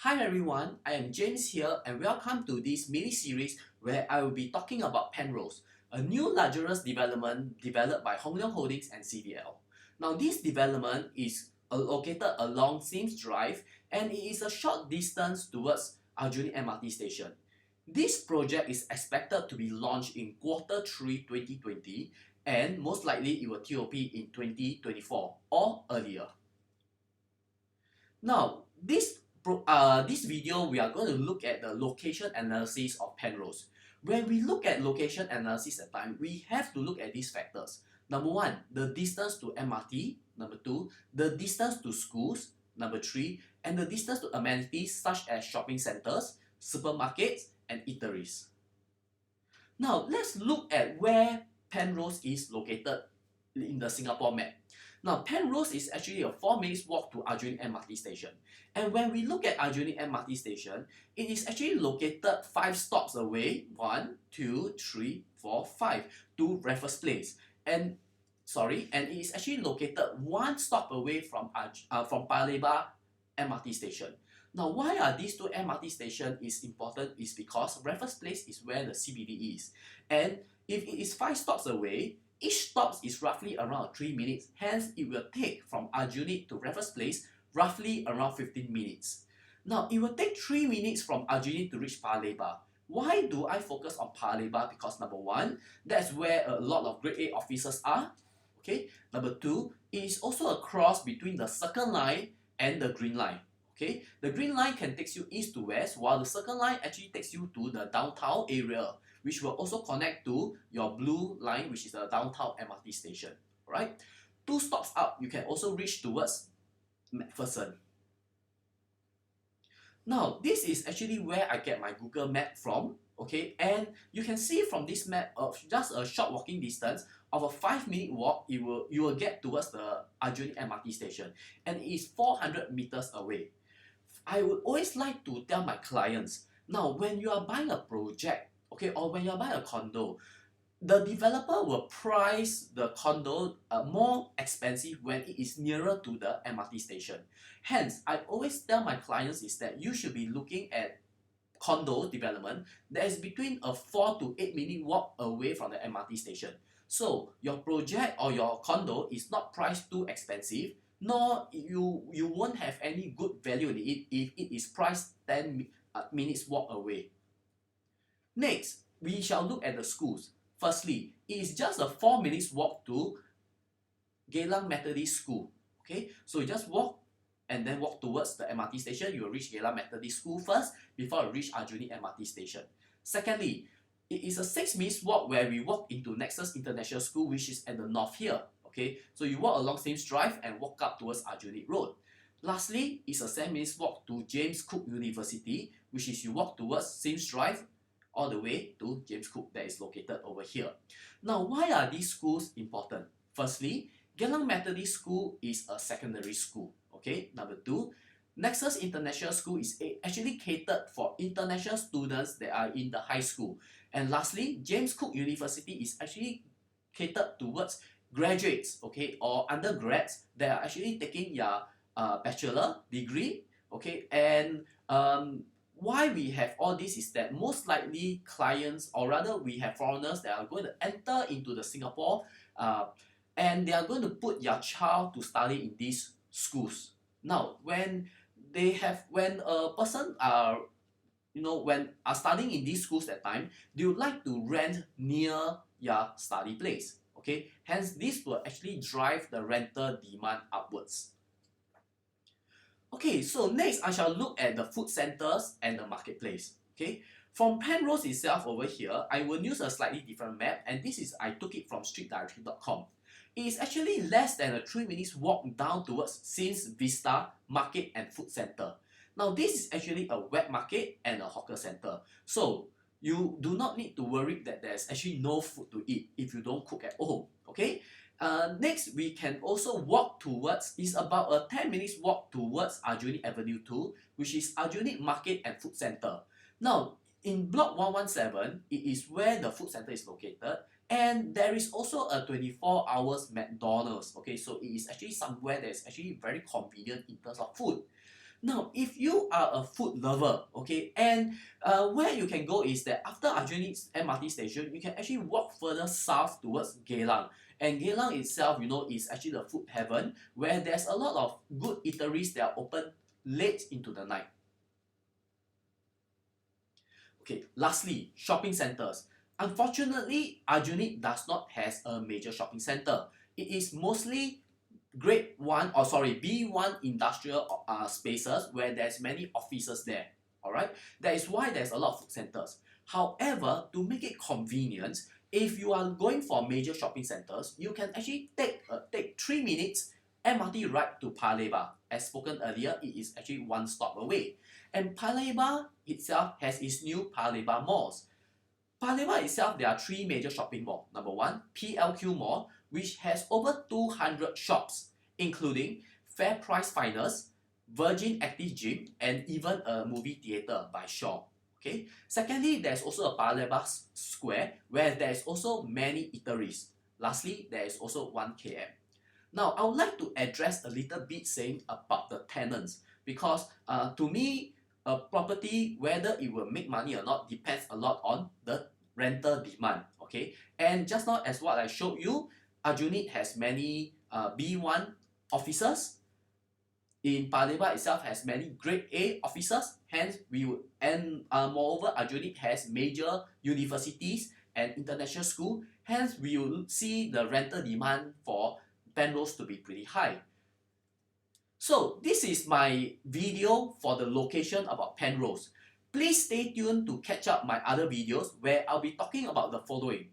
Hi everyone, I am James here and welcome to this mini-series where I will be talking about Penrose, a new luxurious development developed by Leong Holdings and CDL. Now this development is located along Sims Drive and it is a short distance towards Aljunied MRT station. This project is expected to be launched in Q3 2020 and most likely it will TOP in 2024 or earlier. Now, this video, we are going to look at the location analysis of Penrose. When we look at location analysis at time, we have to look at these factors. Number one, the distance to MRT. Number two, the distance to schools. Number three, and the distance to amenities such as shopping centers, supermarkets, and eateries. Now, let's look at where Penrose is located in the Singapore map. Now, Penrose is actually a 4 minutes walk to Aljunied MRT station. And when we look at Aljunied MRT station, it is actually located 5 stops away, 1, 2, 3, 4, 5, to Raffles Place. And it is actually located 1 stop away from Paya Lebar MRT station. Now, why are these two MRT stations is important is because Raffles Place is where the CBD is. And if it is 5 stops away, each stop is roughly around 3 minutes, hence it will take from Aljunied to Raffles Place roughly around 15 minutes. Now, it will take 3 minutes from Aljunied to reach Paya Lebar. Why do I focus on Paya Lebar? Because number one, that's where a lot of grade A officers are. Okay. Number two, it is also a cross between the Circle Line and the Green Line. Okay, the Green Line can take you east to west, while the Circle Line actually takes you to the downtown area, which will also connect to your Blue Line, which is the downtown MRT station. Right? 2 stops up, you can also reach towards McPherson. Now, this is actually where I get my Google map from. Okay, and you can see from this map of just a short walking distance of a 5-minute walk, you will get towards the Aljunied MRT station, and it is 400 meters away. I would always like to tell my clients, now when you are buying a project, okay, or when you are buying a condo, the developer will price the condo more expensive when it is nearer to the MRT station. Hence, I always tell my clients is that you should be looking at condo development that is between a 4 to 8 minute walk away from the MRT station. So your project or your condo is not priced too expensive, nor you won't have any good value in it if it is priced 10 minutes walk away. Next, we shall look at the schools. Firstly, it is just a 4 minutes walk to Geylang Methodist School. Okay, so you just walk and then walk towards the MRT station. You will reach Geylang Methodist School first before you reach Aljunied MRT station. Secondly, it is a 6 minutes walk where we walk into Nexus International School, which is at the north here. Okay, so you walk along Sims Drive and walk up towards Aljunied Road. Lastly, it's a 7 minutes walk to James Cook University, which is you walk towards Sims Drive all the way to James Cook that is located over here. Now, why are these schools important? Firstly, Geylang Methodist School is a secondary school. Okay, number two, Nexus International School is actually catered for international students that are in the high school. And lastly, James Cook University is actually catered towards graduates, okay, or undergrads that are actually taking your bachelor degree, okay. And why we have all this is that most likely clients, or rather we have foreigners that are going to enter into the Singapore and they are going to put your child to study in these schools. Now, when a person are studying in these schools at time, they would like to rent near your study place. Okay, hence this will actually drive the rental demand upwards. Okay, so next I shall look at the food centers and the marketplace. Okay, from Penrose itself over here, I will use a slightly different map, and this is I took it from streetdirectory.com. It is actually less than a 3 minutes walk down towards Sims Vista Market and Food Center. Now this is actually a wet market and a hawker center. So you do not need to worry that there's actually no food to eat if you don't cook at home. Okay. Next, we can also walk towards, is about a 10 minutes walk towards Aljunied Avenue 2, which is Aljunied Market and Food Center. Now, in block 117, it is where the food center is located, and there is also a 24 hours McDonald's. Okay, so it is actually somewhere that is actually very convenient in terms of food. Now, if you are a food lover, okay, and where you can go is that after Aljunied MRT station, you can actually walk further south towards Geylang. And Geylang itself, you know, is actually the food heaven where there's a lot of good eateries that are open late into the night. Okay, lastly, shopping centers. Unfortunately, Aljunied does not has a major shopping center. It is mostly grade 1 or sorry B1 industrial spaces where there's many offices there. Alright, that is why there's a lot of food centers. However, to make it convenient, if you are going for major shopping centers, you can actually take 3 minutes MRT ride to Paya Lebar. As spoken earlier, it is actually 1 stop away. And Paya Lebar itself has its new Paya Lebar malls. Paya Lebar itself, there are 3 major shopping malls. Number 1, PLQ Mall, which has over 200 shops, including Fair Price Finest, Virgin Active Gym, and even a movie theatre by Shaw. Okay. Secondly, there's also a Paya Lebar Square where there's also many eateries. Lastly, there is also 1KM. Now, I would like to address a little bit saying about the tenants because to me, a property, whether it will make money or not, depends a lot on the rental demand. Okay, and just now as what I showed you, Aljunied has many B1 offices. In Paya Lebar itself has many grade A offices. Hence, we would moreover, Aljunied has major universities and international school. Hence, we will see the rental demand for Penrose to be pretty high. So this is my video for the location about Penrose. Please stay tuned to catch up my other videos where I'll be talking about the following: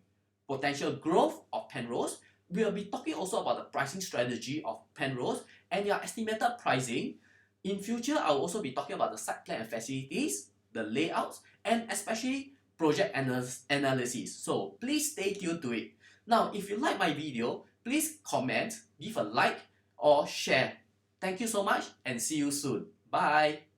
potential growth of Penrose. We'll be talking also about the pricing strategy of Penrose and your estimated pricing. In future, I'll also be talking about the site plan and facilities, the layouts, and especially project analysis. So please stay tuned to it. Now, if you like my video, please comment, give a like, or share. Thank you so much and see you soon. Bye.